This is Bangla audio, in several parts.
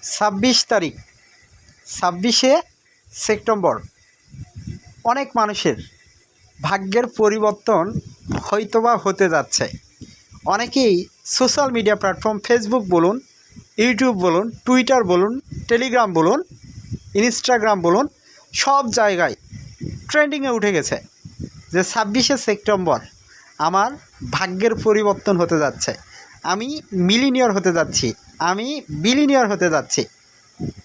26 তারিখ 26শে সেপ্টেম্বর অনেক মানুষের ভাগ্যের পরিবর্তন হয়তোবা হতে যাচ্ছে। অনেকেই সোশ্যাল মিডিয়া প্ল্যাটফর্ম ফেসবুক বলুন, ইউটিউব বলুন, টুইটার বলুন, টেলিগ্রাম বলুন, ইনস্টাগ্রাম বলুন, সব জায়গায় ট্রেন্ডিংয়ে উঠে গেছে যে 26শে সেপ্টেম্বর আমার ভাগ্যের পরিবর্তন হতে যাচ্ছে, আমি মিলিনিয়র হতে যাচ্ছি, আমি বিলিনিয়র হতে যাচ্ছি।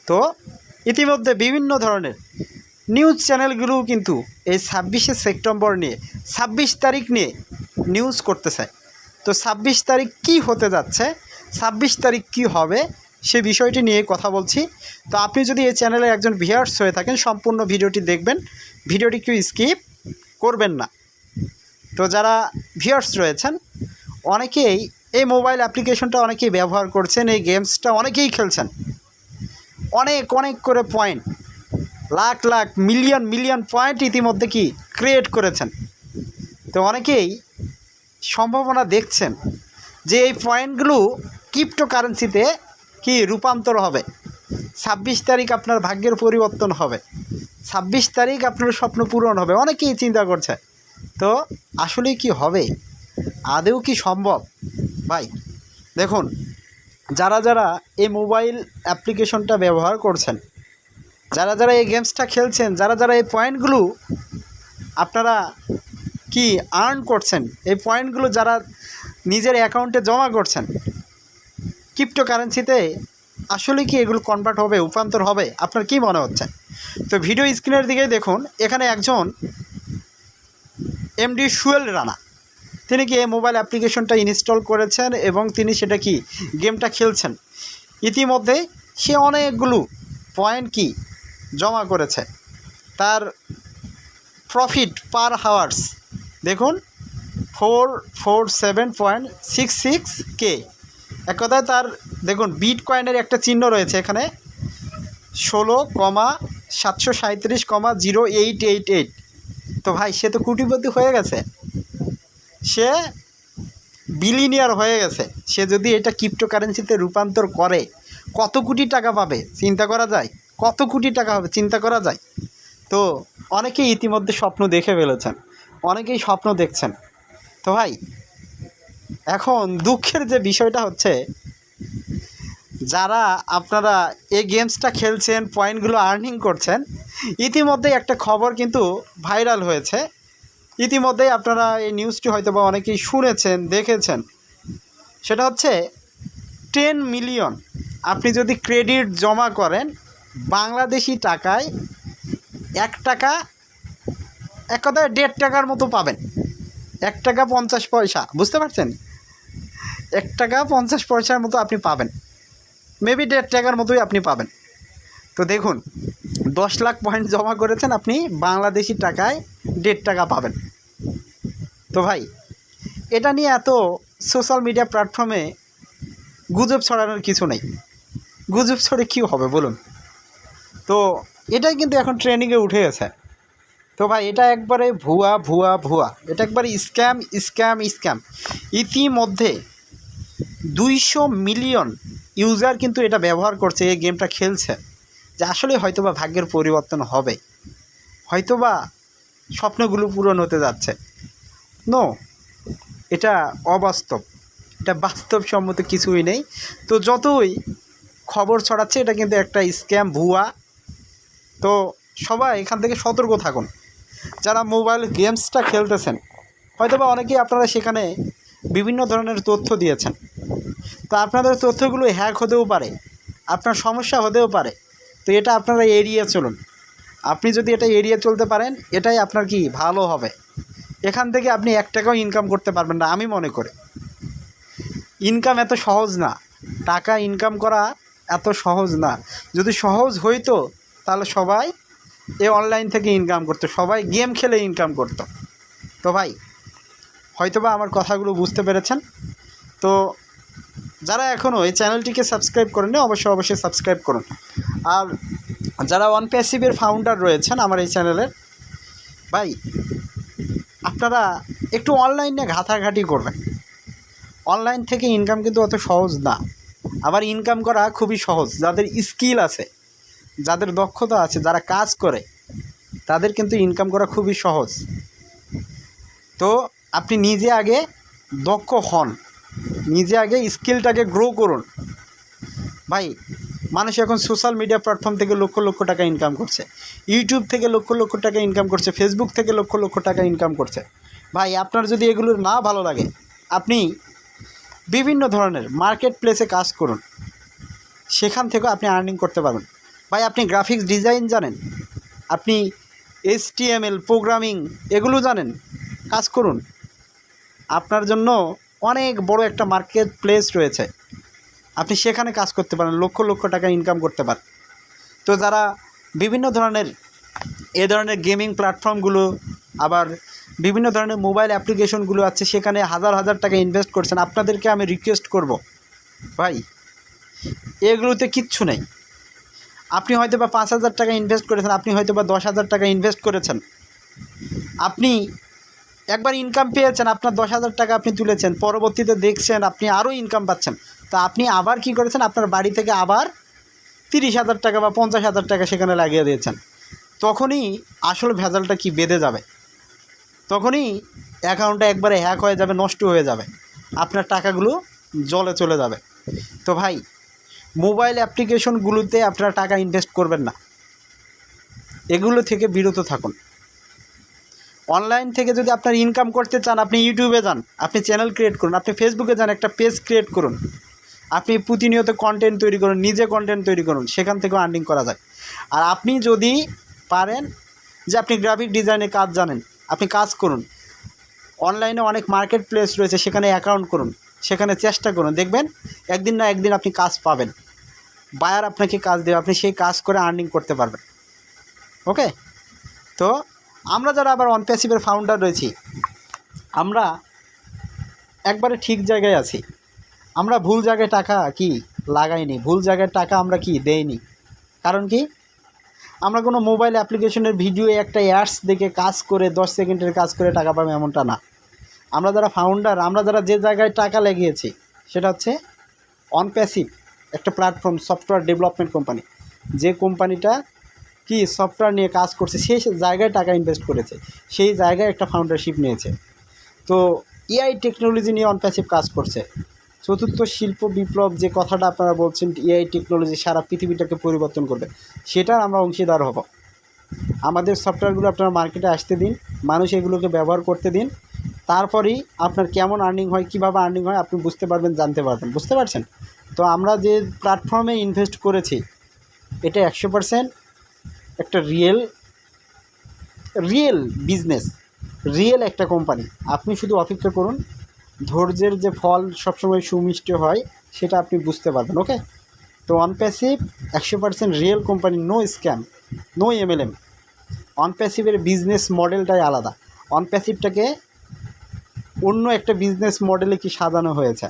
তো ইতিমধ্যে বিভিন্ন ধরনের নিউজ চ্যানেলগুলোও কিন্তু এই 26শে সেপ্টেম্বর নিয়ে 26 তারিখ নিয়ে নিউজ করতেছে। তো 26 তারিখ কী হতে যাচ্ছে, 26 তারিখ কী হবে সে বিষয়টি নিয়ে কথা বলছি। তো আপনি যদি এই চ্যানেলে একজন ভিউয়ার্স হয়ে থাকেন, সম্পূর্ণ ভিডিওটি দেখবেন, ভিডিওটি কেউ স্কিপ করবেন না। তো যারা ভিউয়ার্স রয়েছেন, অনেকেই এই মোবাইল অ্যাপ্লিকেশনটা অনেকেই ব্যবহার করছেন, এই গেমসটা অনেকেই খেলছেন, অনেক অনেক করে point, lakh lakh million million point ইতিমধ্যে কি ক্রিয়েট করেছেন। তো অনেকেই সম্ভাবনা দেখছেন যে এই পয়েন্টগুলো ক্রিপ্টোকারেন্সিতে কি রূপান্তর হবে, 26 তারিখ আপনার ভাগ্যের পরিবর্তন হবে, 26 তারিখ আপনার স্বপ্ন পূরণ হবে, অনেকেই চিন্তা করছে। তো আসলে কি হবে, আদৌ কি সম্ভব? ভাই দেখুন, যারা যারা এই মোবাইল অ্যাপ্লিকেশনটা ব্যবহার করছেন, যারা যারা এই গেমসটা খেলছেন, যারা যারা এই পয়েন্টগুলো আপনারা কি আর্ন করছেন, এই পয়েন্টগুলো যারা নিজের অ্যাকাউন্টে জমা করছেন ক্রিপ্টোকারেন্সিতে, আসলে কি এগুলো কনভার্ট হবে, রূপান্তর হবে? আপনার কি মনে হচ্ছে? তো ভিডিও স্ক্রিনের দিকে দেখুন, এখানে একজন এমডি সুয়েল রানা, তিনি কি এই মোবাইল অ্যাপ্লিকেশনটা ইনস্টল করেছেন এবং তিনি সেটা কি গেমটা খেলছেন। ইতিমধ্যে সে অনেকগুলো পয়েন্ট কি জমা করেছে। তার প্রফিট পার হাওয়ার্স দেখুন 447.66K। এক কথায় তার দেখুন বিট কয়েনের একটা চিহ্ন রয়েছে এখানে 16,737,0888। তো ভাই সে তো কোটিপতি হয়ে গেছে, সে বিলিনিয়ার হয়ে গেছে। সে যদি এটা ক্রিপ্টোকারেন্সিতে রূপান্তর করে কত কোটি টাকা পাবে চিন্তা করা যায়, কত কোটি টাকা হবে চিন্তা করা যায়। তো অনেকেই ইতিমধ্যে স্বপ্ন দেখে ফেলেছেন, অনেকেই স্বপ্ন দেখছেন। তো ভাই এখন দুঃখের যে বিষয়টা হচ্ছে, যারা আপনারা এই গেমসটা খেলছেন, পয়েন্টগুলো আর্নিং করছেন, ইতিমধ্যেই একটা খবর কিন্তু ভাইরাল হয়েছে। ইতিমধ্যেই আপনারা এই নিউজটি হয়তো বা অনেকেই শুনেছেন, দেখেছেন। সেটা হচ্ছে 10 মিলিয়ন আপনি যদি ক্রেডিট জমা করেন বাংলাদেশি টাকায় 1 টাকা, এক কথায় 1.5 টাকার মতো পাবেন। 1 টাকা 50 পয়সা, বুঝতে পারছেন? 1 টাকা 50 পয়সার মতো আপনি পাবেন, মেবি 1.5 টাকার মতোই আপনি পাবেন। তো দেখুন 10 লাখ পয়েন্ট জমা করেছেন, আপনি বাংলাদেশি টাকায় 1.5 টাকা পাবেন। তো ভাই এটা নিয়ে এত সোশ্যাল মিডিয়া প্ল্যাটফর্মে গুজব ছড়ানোর কিছু নেই, গুজব ছড়ে কী হবে বলুন? তো এটাই কিন্তু এখন ট্রেন্ডিংয়ে উঠে গেছে। তো ভাই এটা একবারে ভুয়া ভুয়া ভুয়া, এটা একবারে স্ক্যাম স্ক্যাম স্ক্যাম। ইতিমধ্যে 200 মিলিয়ন ইউজার কিন্তু এটা ব্যবহার করছে, এই গেমটা খেলছে, যে আসলে হয়তোবা ভাগ্যের পরিবর্তন হবে, হয়তোবা স্বপ্নগুলো পূরণ হতে যাচ্ছে। নো, এটা অবাস্তব, এটা বাস্তবসম্মত কিছুই নেই। তো যতই খবর ছড়াচ্ছে এটা কিন্তু একটা স্ক্যাম, ভুয়া। তো সবাই এখান থেকে সতর্ক থাকুন। যারা মোবাইল গেমসটা খেলতেছেন, হয়তোবা অনেকেই আপনারা সেখানে বিভিন্ন ধরনের তথ্য দিয়েছেন, তো আপনাদের তথ্যগুলো হ্যাক হতেও পারে, আপনার সমস্যা হতেও পারে। তো এটা আপনারা এড়িয়ে চলুন। আপনি যদি এটা এড়িয়ে চলতে পারেন, এটাই আপনার কি ভালো হবে। এখান থেকে আপনি 1 টাকাও ইনকাম করতে পারবেন না আমি মনে করি। ইনকাম এত সহজ না, টাকা ইনকাম করা এত সহজ না। যদি সহজ হইতো তাহলে সবাই এই অনলাইন থেকে ইনকাম করতো, সবাই গেম খেলে ইনকাম করতো। তো ভাই হয়তোবা আমার কথাগুলো বুঝতে পেরেছেন। তো যারা এখনও এই চ্যানেলটিকে সাবস্ক্রাইব করেননি অবশ্যই অবশ্যই সাবস্ক্রাইব করুন। আর যারা OnePassive ফাউন্ডার রয়েছেন আমার এই চ্যানেলের, ভাই আপনারা একটু অনলাইনে ঘাটাঘাটি করবেন। অনলাইন থেকে ইনকাম কিন্তু অত সহজ না। আবার ইনকাম করা খুবই সহজ। যাদের স্কিল আছে, যাদের দক্ষতা আছে, যারা কাজ করে, তাদের কিন্তু ইনকাম করা খুবই সহজ। তো আপনি নিজে আগে দক্ষ হন, নিজে আগে স্কিলটাকে গ্রো করুন। ভাই, মানুষ এখন সোশ্যাল মিডিয়া প্ল্যাটফর্ম থেকে লক্ষ লক্ষ টাকা ইনকাম করছে, ইউটিউব থেকে লক্ষ লক্ষ টাকা ইনকাম করছে, ফেসবুক থেকে লক্ষ লক্ষ টাকা ইনকাম করছে। ভাই, আপনার যদি এগুলো না ভালো লাগে, আপনি বিভিন্ন ধরনের মার্কেট প্লেসে কাজ করুন, সেখান থেকেও আপনি আর্নিং করতে পারবেন। ভাই, আপনি গ্রাফিক্স ডিজাইন জানেন, আপনি HTML প্রোগ্রামিং এগুলো জানেন, কাজ করুন। আপনার জন্য অনেক বড় একটা মার্কেট প্লেস রয়েছে, আপনি সেখানে কাজ করতে পারেন, লক্ষ লক্ষ টাকা ইনকাম করতে পারেন। তো যারা বিভিন্ন ধরনের ধরনের গেমিং প্ল্যাটফর্মগুলো, আবার বিভিন্ন ধরনের মোবাইল অ্যাপ্লিকেশনগুলো আছে, সেখানে হাজার হাজার টাকা ইনভেস্ট করছেন, আপনাদেরকে আমি রিকোয়েস্ট করব, ভাই এগুলোতে কিচ্ছু নেই। আপনি হয়তো বা 5,000 টাকা ইনভেস্ট করেছেন, আপনি হয়তো বা 10,000 টাকা ইনভেস্ট করেছেন, আপনি একবার ইনকাম পেয়েছেন, আপনার 10,000 টাকা আপনি তুলেছেন, পরবর্তীতে দেখছেন আপনি আরও ইনকাম পাচ্ছেন, তা আপনি আবার কি করেছেন, আপনার বাড়ি থেকে আবার 30,000 টাকা বা 50,000 টাকা সেখানে লাগিয়ে দিয়েছেন। তখনই আসল ভেজালটা কি বেঁধে যাবে, তখনই অ্যাকাউন্টটা একবারে হ্যাক হয়ে যাবে, নষ্ট হয়ে যাবে, আপনার টাকাগুলো জলে চলে যাবে। তো ভাই, মোবাইল অ্যাপ্লিকেশনগুলোতে আপনারা টাকা ইনভেস্ট করবেন না, এগুলো থেকে বিরত থাকুন। অনলাইন থেকে যদি আপনার ইনকাম করতে চান, আপনি ইউটিউবে যান, আপনি চ্যানেল ক্রিয়েট করুন, আপনি ফেসবুকে যান, একটা পেজ ক্রিয়েট করুন, আপনি প্রতিনিয়ত কন্টেন্ট তৈরি করুন, নিজে কন্টেন্ট তৈরি করুন, সেখান থেকেও আর্নিং করা যায়। আর আপনি যদি পারেন যে আপনি গ্রাফিক ডিজাইনের কাজ জানেন, আপনি কাজ করুন, অনলাইনে অনেক মার্কেট প্লেস রয়েছে, সেখানে অ্যাকাউন্ট করুন, সেখানে চেষ্টা করুন, দেখবেন একদিন না একদিন আপনি কাজ পাবেন, বায়ার আপনাকে কাজ দেবে, আপনি সেই কাজ করে আর্নিং করতে পারবেন। ওকে, তো আমরা যারা আবার অনপ্যাসিভের ফাউন্ডার রয়েছি, আমরা একবারে ঠিক জায়গায় আছি। আমরা ভুল জায়গায় টাকা কি লাগাইনি, ভুল জায়গায় টাকা আমরা কি দেইনি। কারণ কি, আমরা কোনো মোবাইল অ্যাপ্লিকেশনের ভিডিও একটা অ্যাডস দেখে কাজ করে 10 সেকেন্ডের কাজ করে টাকা পাবো এমনটা না। আমরা যারা ফাউন্ডার, আমরা যারা যে জায়গায় টাকা লাগিয়েছি, সেটা হচ্ছে অনপ্যাসিভ একটা প্ল্যাটফর্ম, সফটওয়্যার ডেভেলপমেন্ট কোম্পানি। যে কোম্পানিটা কি সফটওয়্যার নিয়ে কাজ করছে, সেই জায়গায় টাকা ইনভেস্ট করেছে, সেই জায়গায় একটা ফাউন্ডারশিপ নিয়েছে। তো AI টেকনোলজি নিয়ে অনপ্যাসিভ কাজ করছে। চতুর্থ শিল্প বিপ্লব যে কথাটা আপনারা বলছেন, AI টেকনোলজি সারা পৃথিবীটাকে পরিবর্তন করবে, সেটার আমরা অংশীদার হব। আমাদের সফটওয়্যারগুলো আপনারা মার্কেটে আসতে দিন, মানুষ এগুলোকে ব্যবহার করতে দিন, তারপরেই আপনার কেমন আর্নিং হয়, কীভাবে আর্নিং হয় আপনি বুঝতে পারবেন, জানতে পারবেন। বুঝতে পারছেন? তো আমরা যে প্ল্যাটফর্মে ইনভেস্ট করেছি, এটা 100% একটা রিয়েল বিজনেস, রিয়েল একটা কোম্পানি। আপনি শুধু অপেক্ষা করুন, ধৈর্যের যে ফল সবসময় সুমিষ্ট হয়, সেটা আপনি বুঝতে পারবেন। ওকে, তো ONPASSIVE 100% real company, no scam, no MLM। অনপ্যাসিভের বিজনেস মডেলটাই আলাদা। অনপ্যাসিভটাকে অন্য একটা বিজনেস মডেলে কি সাজানো হয়েছে,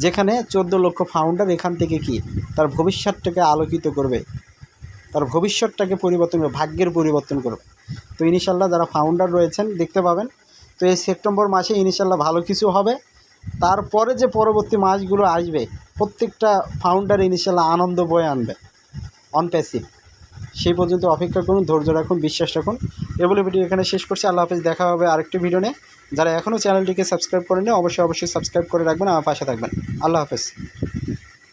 যেখানে 14 লক্ষ ফাউন্ডার এখান থেকে কি তার ভবিষ্যৎটাকে আলোকিত করবে, তার ভবিষ্যৎটাকে পরিবর্তন করবে, ভাগ্যের পরিবর্তন করবে। তো ইনশাল্লাহ যারা ফাউন্ডার রয়েছেন দেখতে পাবেন। তো এই সেপ্টেম্বর মাসে ইনশাল্লাহ ভালো কিছু হবে। তারপরে যে পরবর্তী মাসগুলো আসবে, প্রত্যেকটা ফাউন্ডার ইনশাল্লাহ আনন্দ বয়ে আনবে অনপ্যাসিভ। সেই পর্যন্ত অপেক্ষা করুন, ধৈর্য রাখুন, বিশ্বাস রাখুন। এগুলো ভিডিও এখানে শেষ করছি। আল্লাহ হাফেজ, দেখা হবে আরেকটি ভিডিও নিয়ে। যারা এখনও চ্যানেলটিকে সাবস্ক্রাইব করেনি, অবশ্যই সাবস্ক্রাইব করে রাখবেন, আমার পাশে থাকবেন। আল্লাহ হাফেজ।